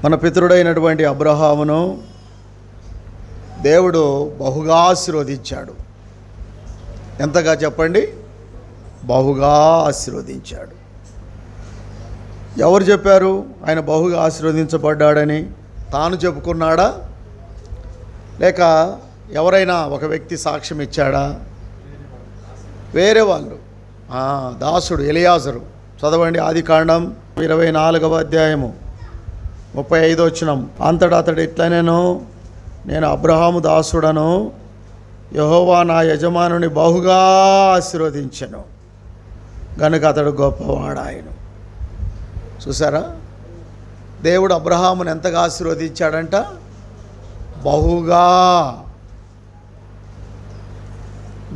మన పితరుడైనటువంటి అబ్రహామును దేవుడు బహుగా ఆశీర్వదించాడు. ఎంతగా చెప్పండి? బహుగా ఆశీర్వదించాడు. ఎవరు చెప్పారు ఆయన బహుగా ఆశీర్వదించబడ్డాడని? తాను చెప్పుకున్నాడా, లేక ఎవరైనా ఒక వ్యక్తి సాక్ష్యం ఇచ్చాడా? వేరే వాళ్ళు. దాసుడు ఎలియాజరు. చదవండి ఆదికాండం 24వ అధ్యాయము 35వ వచనం. అంతటా అతడు ఇట్లా నేను అబ్రహాము దాసుడను, యెహోవా నా యజమానుని బహుగా ఆశీర్వదించెను గనుక అతడు గొప్పవాడాయను. చూసారా, దేవుడు అబ్రహామును ఎంతగా ఆశీర్వదించాడంట? బహుగా.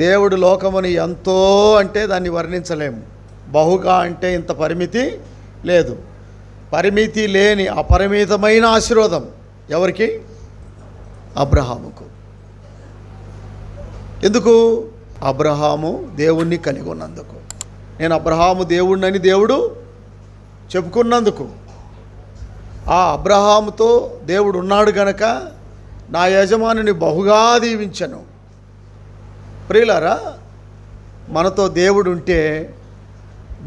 దేవుడు లోకముని ఎంతో అంటే దాన్ని వర్ణించలేము. బహుగా అంటే ఇంత పరిమితి లేదు. పరిమితి లేని అపరిమితమైన ఆశీర్వాదం ఎవరికి? అబ్రహాముకు. ఎందుకు? అబ్రహాము దేవుణ్ణి కలిగి ఉన్నందుకు. నేను అబ్రహాము దేవుణ్ణని దేవుడు చెప్పుకున్నందుకు. ఆ అబ్రహాముతో దేవుడు ఉన్నాడు గనక నా యజమానుని బహుగా దీవించను. ప్రియులారా, మనతో దేవుడు ఉంటే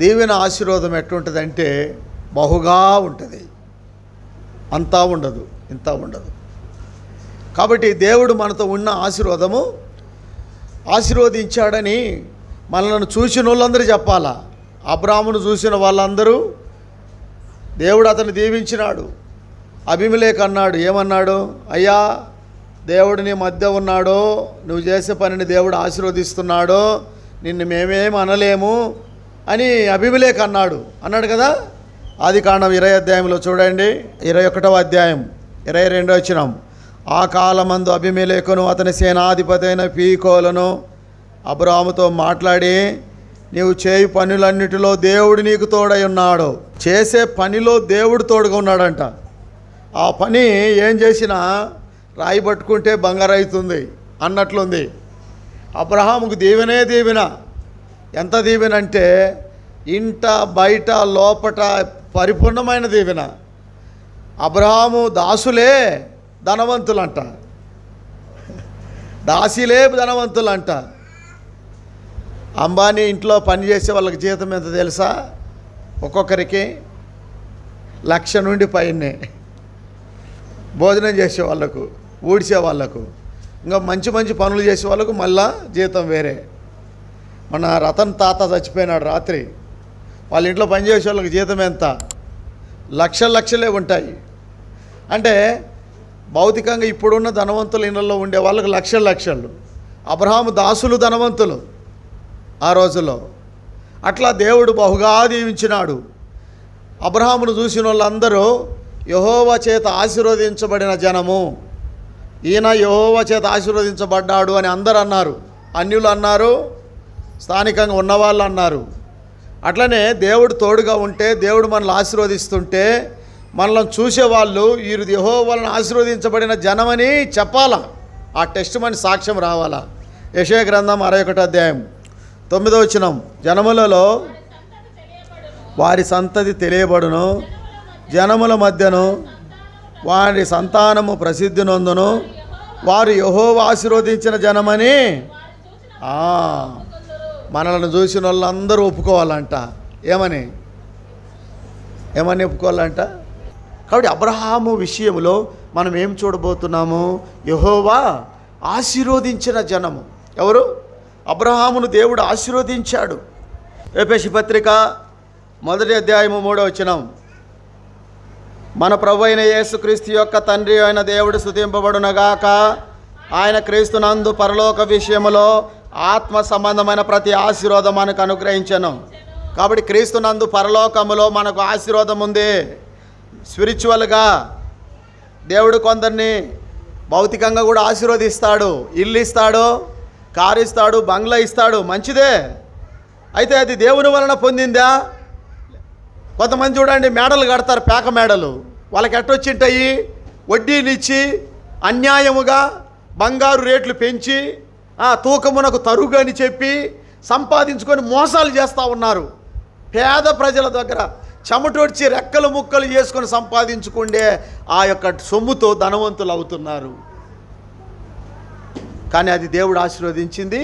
దీవెన ఆశీర్వాదం ఎట్లుంటుందంటే బహుగా ఉంటుంది. అంతా ఉండదు, ఇంత ఉండదు. కాబట్టి దేవుడు మనతో ఉన్న ఆశీర్వాదము ఆశీర్వదించాడని మనల్ని చూసిన వాళ్ళందరూ చెప్పాలా. అబ్రాహామును చూసిన వాళ్ళందరూ దేవుడు అతన్ని దీవించినాడు. అబీమెలెకు అన్నాడు, ఏమన్నాడు? అయ్యా, దేవుడు నీ మధ్య ఉన్నాడో, నువ్వు చేసే పనిని దేవుడు ఆశీర్వదిస్తున్నాడో, నిన్ను మేమేం అనలేము అని అబీమెలెకు అన్నాడు కదా. ఆదికాండం 20వ అధ్యాయంలో చూడండి, 21వ అధ్యాయం 22వ వచనం. ఆ కాలమందు అబీమెలెకును అతని సేనాధిపతి అయిన ఫీకోలును అబ్రాహాముతో మాట్లాడి, నీవు చేయు పనులన్నిటిలో దేవుడు నీకు తోడై ఉన్నాడు. చేసే పనిలో దేవుడు తోడుగా ఉన్నాడంట. ఆ పని ఏం చేసినా రాయి పట్టుకుంటే బంగారు అవుతుంది అన్నట్లుంది. అబ్రహాముకు దీవెనే దీవెన. ఎంత దీవెన అంటే ఇంట బయట లోపట పరిపూర్ణమైన దీవెన. అబ్రహాము దాసులే ధనవంతులంట, దాసీలే ధనవంతులంట. అంబానీ ఇంట్లో పనిచేసే వాళ్ళకి జీతం ఎంత తెలుసా? ఒక్కొక్కరికి 1,00,000 నుండి పైనే. భోజనం చేసే వాళ్ళకు, ఊడ్చే వాళ్ళకు, ఇంకా మంచి మంచి పనులు చేసే వాళ్ళకు మళ్ళా జీతం వేరే. మన రతన్ తాత చచ్చిపోయినాడు రాత్రి. వాళ్ళ ఇంట్లో పనిచేసే వాళ్ళకి జీతం ఎంత? లక్షలే ఉంటాయి. అంటే భౌతికంగా ఇప్పుడున్న ధనవంతుల ఇళ్ళల్లో ఉండే వాళ్ళకి లక్షలు. అబ్రహాము దాసులు ధనవంతులు ఆ రోజుల్లో. అట్లా దేవుడు బహుగా దీవించినాడు. అబ్రహామును చూసిన వాళ్ళందరూ యెహోవా చేత ఆశీర్వదించబడిన జనము, ఈయన యెహోవా చేత ఆశీర్వదించబడ్డాడు అని అందరూ అన్నారు. అన్యులు అన్నారు, స్థానికంగా ఉన్నవాళ్ళు అన్నారు. అట్లనే దేవుడు తోడుగా ఉంటే, దేవుడు మనల్ని ఆశీర్వదిస్తుంటే, మనల్ని చూసేవాళ్ళు వీరు యెహోవాను ఆశీర్వదించబడిన జనమని చెప్పాలా. ఆ టెస్ట్ మని సాక్ష్యం రావాలా. యెషయా గ్రంథం 61వ అధ్యాయం 9వ వచనం. జనములలో వారి సంతతి తెలియబడును, జనముల మధ్యను వారి సంతానము ప్రసిద్ధి నొందును, వారు యెహోవా ఆశీర్వదించిన జనమని మనల్ని చూసిన వాళ్ళందరూ ఒప్పుకోవాలంట. ఏమని ఒప్పుకోవాలంట? కాబట్టి అబ్రహాము విషయంలో మనం ఏం చూడబోతున్నాము? యెహోవా ఆశీర్వదించిన జనము. ఎవరు? అబ్రహామును దేవుడు ఆశీర్వదించాడు. ఎఫెసీ పత్రిక 1వ అధ్యాయము 3వ వచనం. మన ప్రభువైన యేసుక్రీస్తు యొక్క తండ్రి అయిన దేవుడు స్తుతింపబడునగాక. ఆయన క్రీస్తునందు పరలోక విషయములో ఆత్మ సంబంధమైన ప్రతి ఆశీర్వాదం మనకు అనుగ్రహించను. కాబట్టి క్రీస్తునందు పరలోకములో మనకు ఆశీర్వాదం ఉంది. స్పిరిచువల్గా దేవుడు కొందరిని భౌతికంగా కూడా ఆశీర్వదిస్తాడు. ఇల్లు ఇస్తాడు, కారు ఇస్తాడు, బంగ్లా ఇస్తాడు, మంచిదే. అయితే అది దేవుని వలన పొందిందా? కొంతమంది చూడండి, మేడలు కడతారు, పేక మేడలు. వాళ్ళకి ఎట్టొచ్చింటాయి? వడ్డీనిచ్చి అన్యాయముగా బంగారు రేట్లు పెంచి తూకమునకు తరుగు అని చెప్పి సంపాదించుకొని మోసాలు చేస్తూ ఉన్నారు. పేద ప్రజల దగ్గర చెమటొడ్చి రెక్కలు ముక్కలు చేసుకొని సంపాదించుకుండే ఆ యొక్క సొమ్ముతో ధనవంతులు అవుతున్నారు. కానీ అది దేవుడు ఆశీర్వదించింది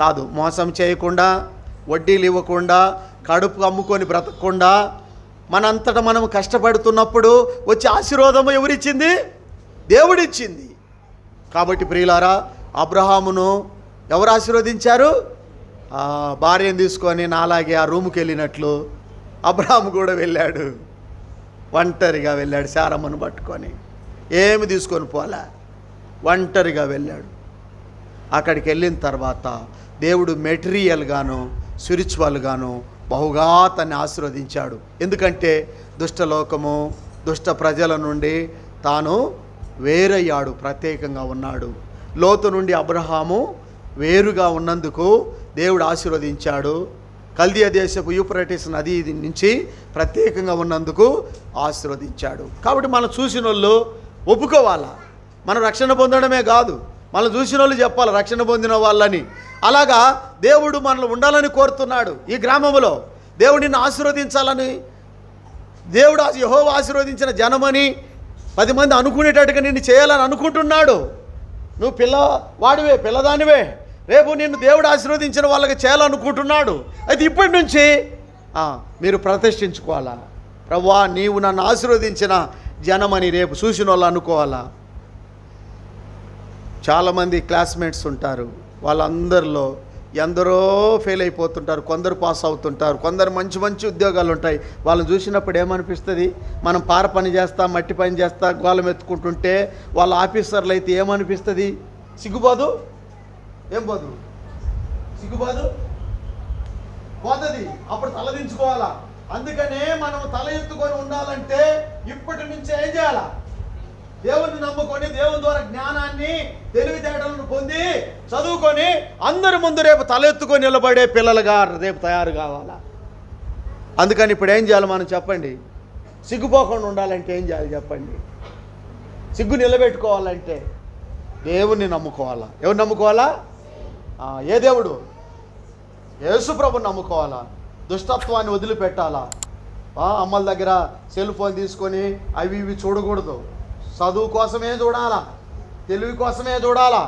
కాదు. మోసం చేయకుండా, వడ్డీలు ఇవ్వకుండా, కడుపు అమ్ముకొని బ్రతకకుండా, మనంతటా మనం కష్టపడుతున్నప్పుడు వచ్చే ఆశీర్వాదము ఎవరిచ్చింది? దేవుడిచ్చింది. కాబట్టి ప్రియులారా, అబ్రహామును ఎవరు ఆశీర్వదించారు? భార్యను తీసుకొని నాలాగే ఆ రూముకి వెళ్ళినట్లు అబ్రహాము కూడా వెళ్ళాడు. ఒంటరిగా వెళ్ళాడు, శారమ్మను పట్టుకొని. ఏమి తీసుకొని పోలే, ఒంటరిగా వెళ్ళాడు. అక్కడికి వెళ్ళిన తర్వాత దేవుడు మెటీరియల్గాను స్పిరిచువల్గాను బహుగా తన్ని ఆశీర్వదించాడు. ఎందుకంటే దుష్టలోకము, దుష్ట ప్రజల నుండి తాను వేరయ్యాడు, ప్రత్యేకంగా ఉన్నాడు. లోతు నుండి అబ్రహాము వేరుగా ఉన్నందుకు దేవుడు ఆశీర్వదించాడు. కల్దీయ దేశపు యూఫ్రటీస్ నది నుంచి ప్రత్యేకంగా ఉన్నందుకు ఆశీర్వదించాడు. కాబట్టి మనం చూసిన వాళ్ళు ఒప్పుకోవాలా. మనం రక్షణ పొందడమే కాదు, మనం చూసిన వాళ్ళు చెప్పాలి రక్షణ పొందిన వాళ్ళని. అలాగా దేవుడు మనలో ఉండాలని కోరుతున్నాడు. ఈ గ్రామంలో దేవుడు నిన్ను ఆశీర్వదించాలని, దేవుడు యెహోవా ఆశీర్వదించిన జనమని 10 మంది అనుకునేటట్టుగా నిన్ను చేయాలని అనుకుంటున్నాడు. నువ్వు పిల్లవాడివే, పిల్లదానివే, రేపు నిన్ను దేవుడు ఆశీర్వదించిన వాళ్ళకి చేయాలనుకుంటున్నాడు. అయితే ఇప్పటి నుంచి మీరు ప్రతిష్ఠించుకోవాలా, ప్రభువా నీవు నన్ను ఆశీర్వదించిన జనమని రేపు చూసిన వాళ్ళు అనుకోవాలా. చాలామంది క్లాస్మేట్స్ ఉంటారు, వాళ్ళందరిలో ఎందరో ఫెయిల్ అయిపోతుంటారు, కొందరు పాస్ అవుతుంటారు, కొందరు మంచి మంచి ఉద్యోగాలు ఉంటాయి. వాళ్ళని చూసినప్పుడు ఏమనిపిస్తుంది? మనం పార పని చేస్తా, మట్టి పని చేస్తా, గోళం ఎత్తుకుంటుంటే వాళ్ళ ఆఫీసర్లు అయితే ఏమనిపిస్తుంది? సిగ్గుపోదు? ఏం పోదు? సిగ్గుపోదు? పోతుంది. అప్పుడు తలదించుకోవాలా. అందుకనే మనం తల ఎత్తుకొని ఉండాలంటే ఇప్పటి నుంచే ఏం చేయాలా? దేవుని నమ్ముకొని, దేవుని ద్వారా జ్ఞానాన్ని, తెలివితేటలను పొంది చదువుకొని అందరి ముందు రేపు తలెత్తుకొని నిలబడే పిల్లలుగా రేపు తయారు కావాలా. అందుకని ఇప్పుడు ఏం చేయాలి మనం చెప్పండి? సిగ్గుపోకుండా ఉండాలంటే ఏం చేయాలి చెప్పండి? సిగ్గు నిలబెట్టుకోవాలంటే దేవుణ్ణి నమ్ముకోవాలా. ఎవరు నమ్ముకోవాలా? ఏ దేవుడు? యేసు ప్రభుని నమ్ముకోవాలా. దుష్టత్వాన్ని వదిలిపెట్టాలా. అమ్మల దగ్గర సెల్ ఫోన్ తీసుకొని అవి ఇవి చూడకూడదు. చదువు కోసమే చూడాలా, తెలివి కోసమే చూడాలా,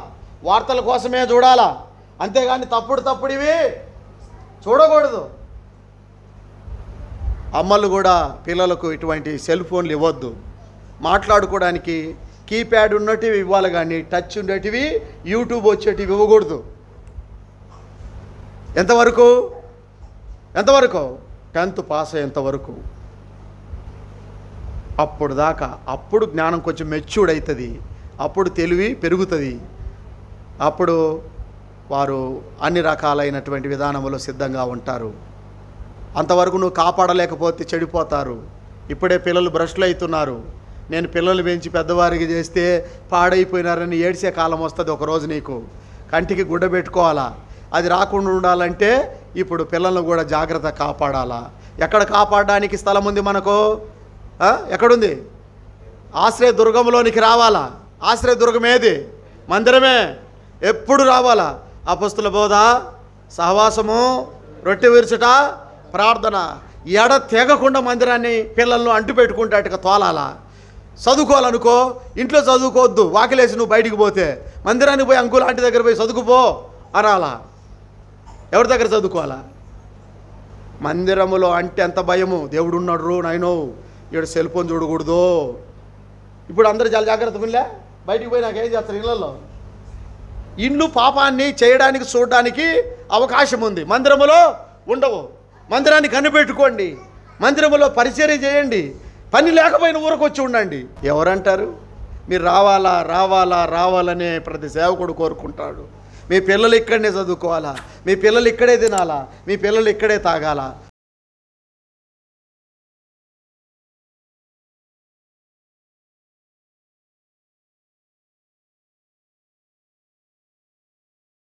వార్తల కోసమే చూడాలా. అంతేగాని తప్పుడివి చూడకూడదు. అమ్మలు కూడా పిల్లలకు ఇటువంటి సెల్ ఫోన్లు ఇవ్వద్దు. మాట్లాడుకోవడానికి కీప్యాడ్ ఉన్నటివి ఇవ్వాలి, కానీ టచ్ ఉండేటివి, యూట్యూబ్ వచ్చేటివి ఇవ్వకూడదు. ఎంతవరకు? 10th pass అయ్యేంతవరకు. అప్పుడు దాకా, అప్పుడు జ్ఞానం కొంచెం మెచ్యూర్డ్ అవుతుంది, అప్పుడు తెలివి పెరుగుతుంది, అప్పుడు వారు అన్ని రకాలైనటువంటి విధానంలో సిద్ధంగా ఉంటారు. అంతవరకు నువ్వు కాపాడలేకపోతే చెడిపోతారు. ఇప్పుడే పిల్లలు బ్రష్లు అవుతున్నారు. నేను పిల్లలు పెంచి పెద్దవారికి చేస్తే పాడైపోయినారని ఏడ్చే కాలం వస్తుంది ఒకరోజు. నీకు కంటికి గుడ్డ పెట్టుకోవాలా. అది రాకుండా ఉండాలంటే ఇప్పుడు పిల్లలను కూడా జాగ్రత్త కాపాడాలా. ఎక్కడ కాపాడడానికి స్థలం ఉంది మనకు? ఎక్కడుంది? ఆశ్రయదుర్గంలోనికి రావాలా. ఆశ్రయదుర్గం ఏది? మందిరమే. ఎప్పుడు రావాలా? అపొస్తలుల బోధ, సహవాసము, రొట్టె విరుచుట, ప్రార్థన. ఎడ తెగకుండా మందిరాన్ని పిల్లలను అంటు పెట్టుకుంటాట్టుగా తోలాలా. చదువుకోవాలనుకో, ఇంట్లో చదువుకోవద్దు. వాకిలేసి నువ్వు బయటికి పోతే మందిరానికి పోయి అంకుల్ ఆంటీ దగ్గర పోయి చదువుకుపో అనాలా. ఎవరి దగ్గర చదువుకోవాలా? మందిరములో అంటే ఎంత భయము. దేవుడు ఉన్నాడు నాయనో, ఇక్కడ సెల్ ఫోన్ చూడకూడదు. ఇప్పుడు అందరూ చాలా జాగ్రత్తగా ఉండే, బయటికి పోయి నాకేం చేస్తారు? ఇళ్ళల్లో ఇల్లు పాపాన్ని చేయడానికి చూడడానికి అవకాశం ఉంది, మందిరములో ఉండవు. మందిరాన్ని కనిపెట్టుకోండి, మందిరములో పరిచర్య చేయండి. పని లేకపోయిన ఊరికి వచ్చి ఉండండి. ఎవరంటారు? మీరు రావాలనే ప్రతి సేవకుడు కోరుకుంటాడు. మీ పిల్లలు ఇక్కడనే చదువుకోవాలా, మీ పిల్లలు ఇక్కడే తినాలా, మీ పిల్లలు ఇక్కడే తాగాల,